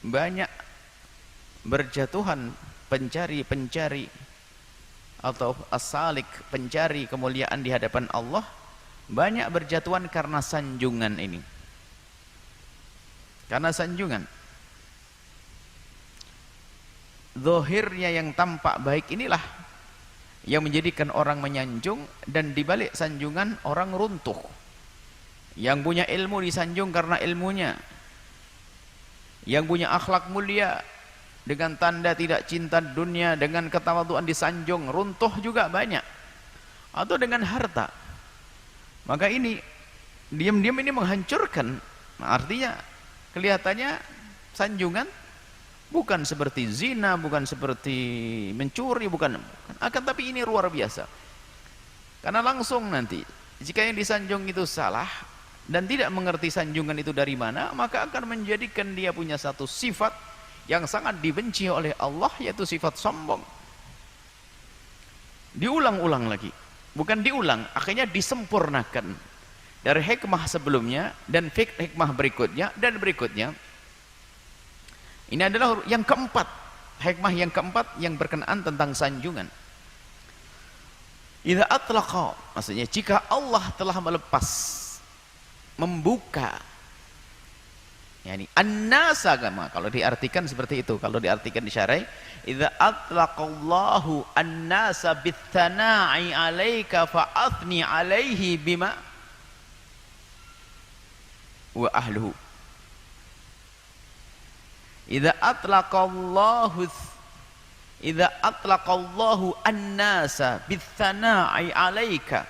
banyak berjatuhan pencari-pencari atau as-salik, pencari kemuliaan di hadapan Allah, banyak berjatuhan karena sanjungan ini. Karena sanjungan. Zahirnya yang tampak baik inilah yang menjadikan orang menyanjung, dan dibalik sanjungan orang runtuh. Yang punya ilmu disanjung karena ilmunya. Yang punya akhlak mulia dengan tanda tidak cinta dunia, dengan ketawaduan disanjung, runtuh juga banyak. Atau dengan harta. Maka ini diam-diam ini menghancurkan. Artinya kelihatannya sanjungan bukan seperti zina, bukan seperti mencuri, bukan. Akan tapi ini luar biasa. Karena langsung nanti jika yang disanjung itu salah dan tidak mengerti sanjungan itu dari mana, maka akan menjadikan dia punya satu sifat yang sangat dibenci oleh Allah, yaitu sifat sombong. Diulang-ulang lagi, bukan diulang, akhirnya disempurnakan dari hikmah sebelumnya dan hikmah berikutnya dan berikutnya. Ini adalah yang keempat, hikmah yang keempat yang berkenaan tentang sanjungan. Idza atlaqa, maksudnya jika Allah telah melepas, membuka, yani an-nasa, kalau diartikan seperti itu, kalau diartikan di syar'i, idza atlaqallahu an-nasa bits-tsana'i 'alaika fa'athni 'alaihi bima wa ahluhu. Idza atlaqallahu an-nasa bits-tsana'i 'alaika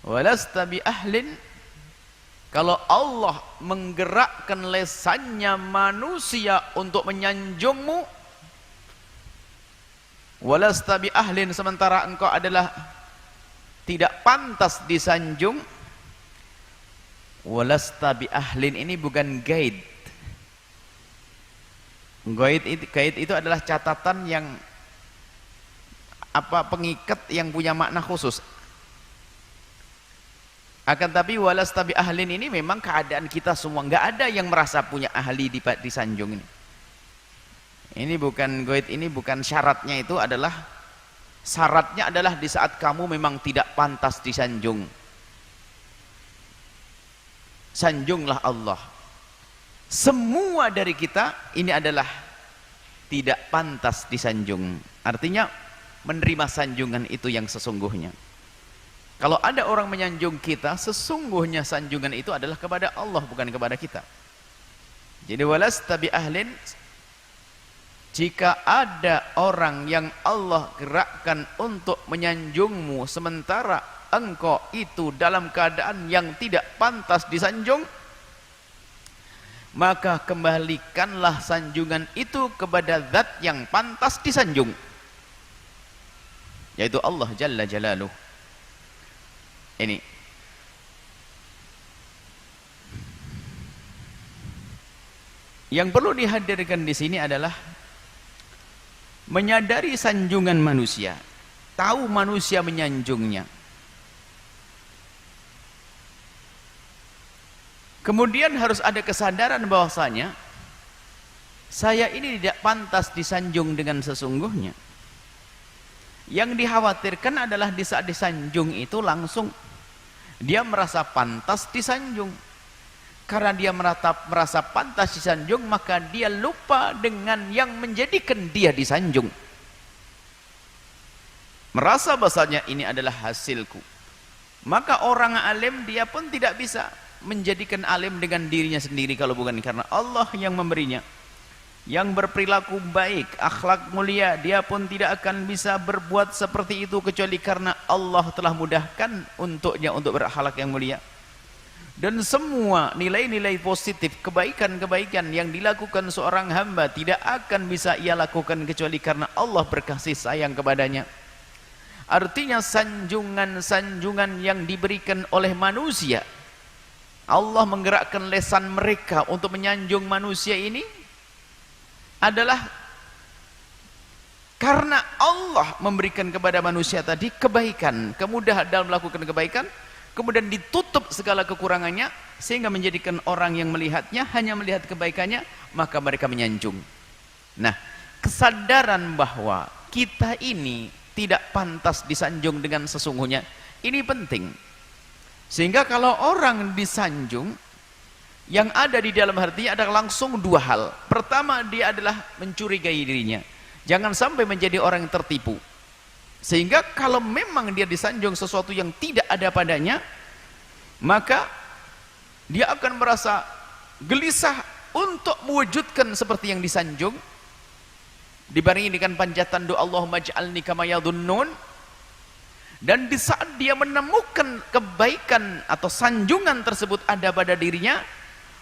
wa lasta bi ahlin. Kalau Allah menggerakkan lesannya manusia untuk menyanjungmu, walasta bi ahlin, sementara engkau adalah tidak pantas disanjung. Walasta bi ahlin ini bukan gaid. Gaid itu adalah catatan yang pengikat yang punya makna khusus. Akan tapi walasta bi ahlin ini memang keadaan kita semua, nggak ada yang merasa punya ahli di sanjung ini. Ini bukan goit, ini bukan syaratnya, itu adalah syaratnya adalah di saat kamu memang tidak pantas disanjung. Sanjunglah Allah. Semua dari kita ini adalah tidak pantas disanjung. Artinya menerima sanjungan itu yang sesungguhnya. Kalau ada orang menyanjung kita, sesungguhnya sanjungan itu adalah kepada Allah, bukan kepada kita. Jadi walasta bi ahlin, jika ada orang yang Allah gerakkan untuk menyanjungmu sementara engkau itu dalam keadaan yang tidak pantas disanjung, maka kembalikanlah sanjungan itu kepada zat yang pantas disanjung, yaitu Allah Jalla Jalaluh. Ini yang perlu dihadirkan di sini adalah menyadari sanjungan manusia, tahu manusia menyanjungnya. Kemudian harus ada kesadaran bahwasanya saya ini tidak pantas disanjung dengan sesungguhnya. Yang dikhawatirkan adalah di saat disanjung itu langsung dia merasa pantas disanjung. Karena dia merasa pantas disanjung, maka dia lupa dengan yang menjadikan dia disanjung. Merasa bahasanya ini adalah hasilku. Maka orang alim dia pun tidak bisa menjadikan alim dengan dirinya sendiri kalau bukan karena Allah yang memberinya. Yang berperilaku baik, akhlak mulia, dia pun tidak akan bisa berbuat seperti itu kecuali karena Allah telah mudahkan untuknya untuk berakhlak yang mulia. Dan semua nilai-nilai positif, kebaikan-kebaikan yang dilakukan seorang hamba tidak akan bisa ia lakukan kecuali karena Allah berkasih sayang kepadanya. Artinya sanjungan-sanjungan yang diberikan oleh manusia, Allah menggerakkan lesan mereka untuk menyanjung manusia ini adalah karena Allah memberikan kepada manusia tadi kebaikan, kemudahan dalam melakukan kebaikan, kemudian ditutup segala kekurangannya sehingga menjadikan orang yang melihatnya hanya melihat kebaikannya, maka mereka menyanjung. Nah, kesadaran bahwa kita ini tidak pantas disanjung dengan sesungguhnya, ini penting. Sehingga kalau orang disanjung, yang ada di dalam hatinya ada langsung dua hal. Pertama, dia adalah mencurigai dirinya. Jangan sampai menjadi orang yang tertipu. Sehingga kalau memang dia disanjung sesuatu yang tidak ada padanya, maka dia akan merasa gelisah untuk mewujudkan seperti yang disanjung. Dibarengi dengan panjatan doa Allahumma ij'alni kama yadhunnun. Dan di saat dia menemukan kebaikan atau sanjungan tersebut ada pada dirinya,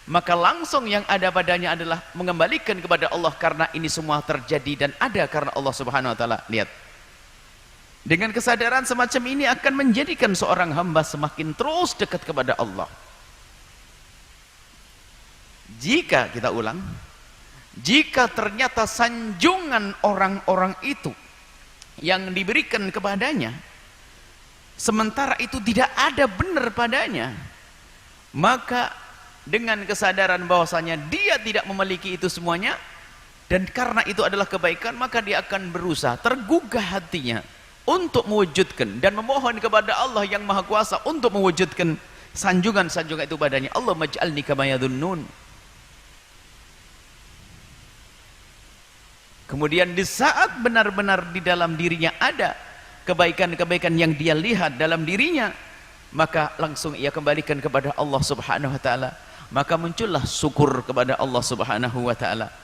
maka langsung yang ada padanya adalah mengembalikan kepada Allah, karena ini semua terjadi dan ada karena Allah Subhanahu wa taala. Lihat. Dengan kesadaran semacam ini akan menjadikan seorang hamba semakin terus dekat kepada Allah. Jika kita ulang, jika ternyata sanjungan orang-orang itu yang diberikan kepadanya sementara itu tidak ada benar padanya, maka dengan kesadaran bahwasanya dia tidak memiliki itu semuanya dan karena itu adalah kebaikan, maka dia akan berusaha, tergugah hatinya untuk mewujudkan dan memohon kepada Allah yang Maha Kuasa untuk mewujudkan sanjungan-sanjungan itu padanya. Allahumma ij'alni kama yadhunnun. Kemudian di saat benar-benar di dalam dirinya ada kebaikan-kebaikan yang dia lihat dalam dirinya, maka langsung ia kembalikan kepada Allah Subhanahu wa taala. Maka muncullah syukur kepada Allah Subhanahu wa taala.